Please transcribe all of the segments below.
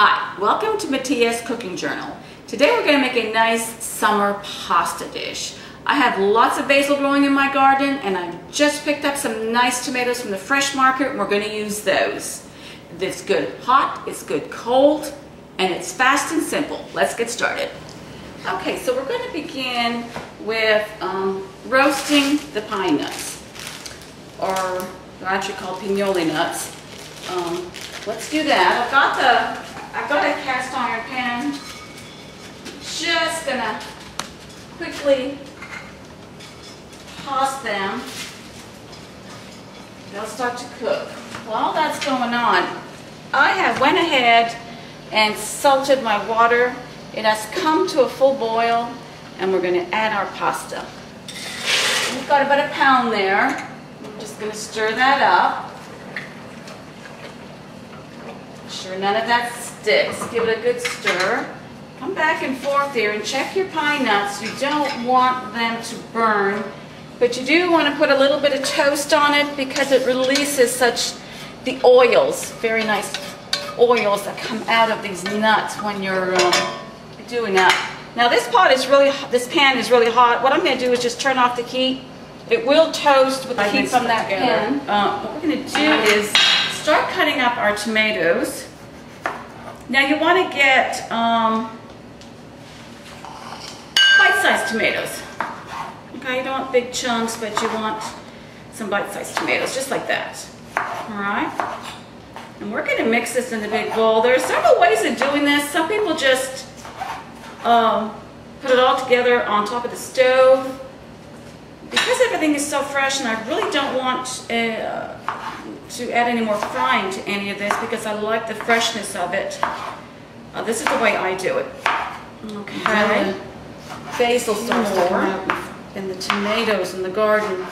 Hi, welcome to Mattia's Cooking Journal. Today we're going to make a nice summer pasta dish. I have lots of basil growing in my garden and I've just picked up some nice tomatoes from the fresh market and we're going to use those. It's good hot, it's good cold, and it's fast and simple. Let's get started. Okay, so we're going to begin with roasting the pine nuts, or they're actually called pignoli nuts. Let's do that. I've got a cast iron pan. Just gonna quickly toss them. They'll start to cook. While that's going on, I have went ahead and salted my water. It has come to a full boil, and we're going to add our pasta. We've got about a pound there. I'm just going to stir that up. Sure none of that sticks. Give it a good stir. Come back and forth here and check your pine nuts. You don't want them to burn, but you do want to put a little bit of toast on it because it releases the oils, very nice oils that come out of these nuts when you're doing that. Now this pan is really hot. What I'm going to do is just turn off the heat. It will toast with the heat from that pan. What we're going to do is start cutting up our tomatoes. Now you want to get bite-sized tomatoes. Okay, you don't want big chunks, but you want some bite-sized tomatoes, just like that. All right. And we're going to mix this in the big bowl. There are several ways of doing this. Some people just put it all together on top of the stove. Because everything is so fresh, and I really don't want to add any more frying to any of this because I like the freshness of it. This is the way I do it. Okay. Basil starts to come out, and the tomatoes in the garden.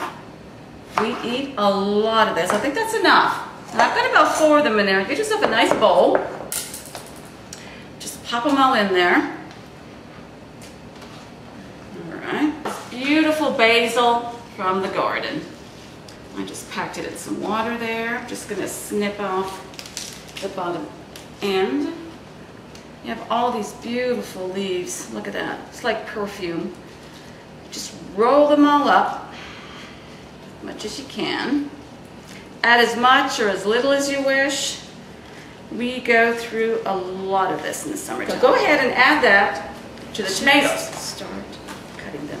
We eat a lot of this. I think that's enough. And I've got about 4 of them in there. Get yourself a nice bowl. Just pop them all in there. All right. Beautiful basil from the garden. I just packed it in some water there. I'm just going to snip off the bottom end. You have all these beautiful leaves. Look at that. It's like perfume. Just roll them all up as much as you can. Add as much or as little as you wish. We go through a lot of this in the summertime. So go ahead and add that to the tomatoes. Start cutting them.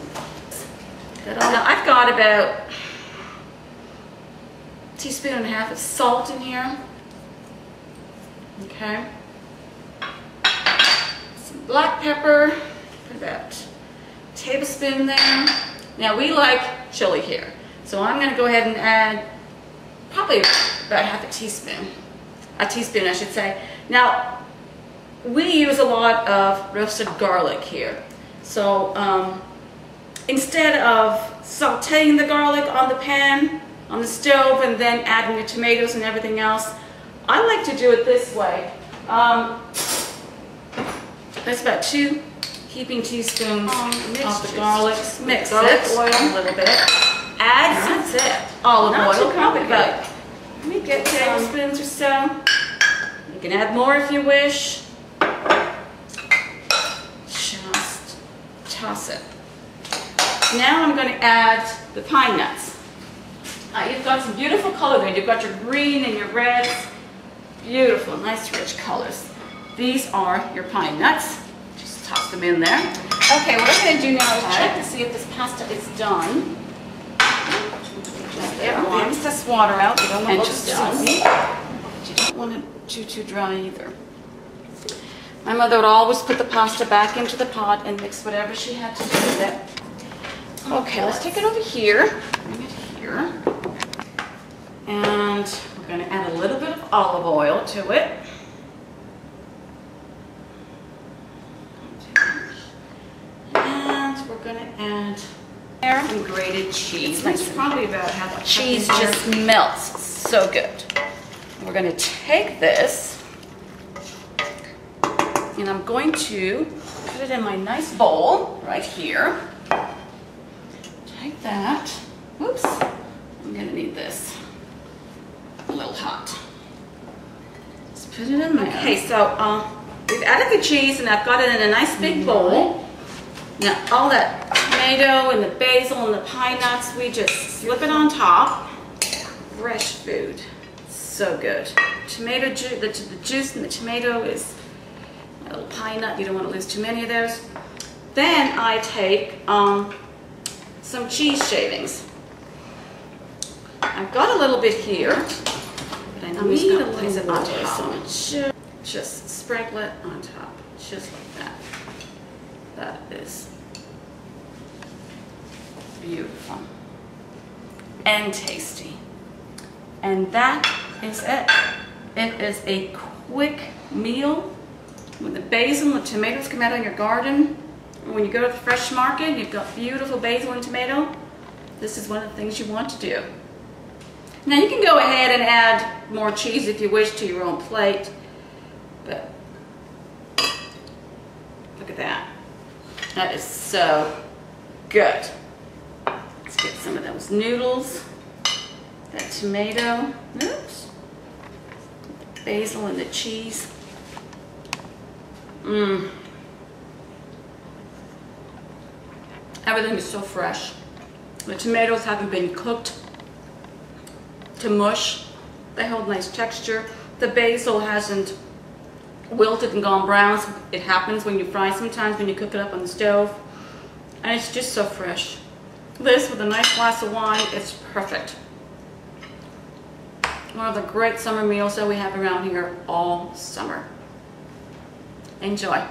Now I've got about a teaspoon and a half of salt in here. Okay. Some black pepper. Put about a tablespoon there. Now we like chili here, so I'm going to go ahead and add probably about half a teaspoon I should say. Now we use a lot of roasted garlic here, so instead of sauteing the garlic on the pan, on the stove, and then adding the tomatoes and everything else, I like to do it this way. That's about 2 heaping teaspoons of the garlic. Mix it oil a little bit. Add, that's it, olive oil, probably about, let me get tablespoons or so. You can add more if you wish. Just toss it. Now I'm going to add the pine nuts. You've got some beautiful color there. You've got your green and your reds. Beautiful, nice rich colors. These are your pine nuts. Just toss them in there. Okay, what I'm going to do now is check to see if this pasta is done. Just get the excess water out. You don't want it done. You don't want it too dry either. My mother would always put the pasta back into the pot and mix whatever she had to do with it. Okay, let's take it over here. Bring it here. And we're going to add a little bit of olive oil to it. And we're going to add some grated cheese. It's probably about half a cheese just melts so good. We're going to take this and I'm going to put it in my nice bowl right here. Take that. Whoops. I'm going to need this. A little hot. Let's put it in there. Okay, so we've added the cheese and I've got it in a nice big bowl. Now all that tomato and the basil and the pine nuts, we just slip it on top. Fresh food, so good. Tomato juice, the juice in the tomato is a little pine nut. You don't want to lose too many of those. Then I take some cheese shavings. I've got a little bit here, but I need a little bit on top. So just sprinkle it on top, just like that. That is beautiful and tasty. And that is it. It is a quick meal with the basil and the tomatoes come out of your garden. When you go to the fresh market, you've got beautiful basil and tomato. This is one of the things you want to do. Now you can go ahead and add more cheese if you wish to your own plate, but look at that. That is so good. Let's get some of those noodles, that tomato, oops, basil and the cheese. Everything is so fresh. The tomatoes haven't been cooked to mush. They hold nice texture. The basil hasn't wilted and gone brown. It happens when you fry sometimes when you cook it up on the stove. And it's just so fresh. This with a nice glass of wine, it's perfect. One of the great summer meals that we have around here all summer. Enjoy.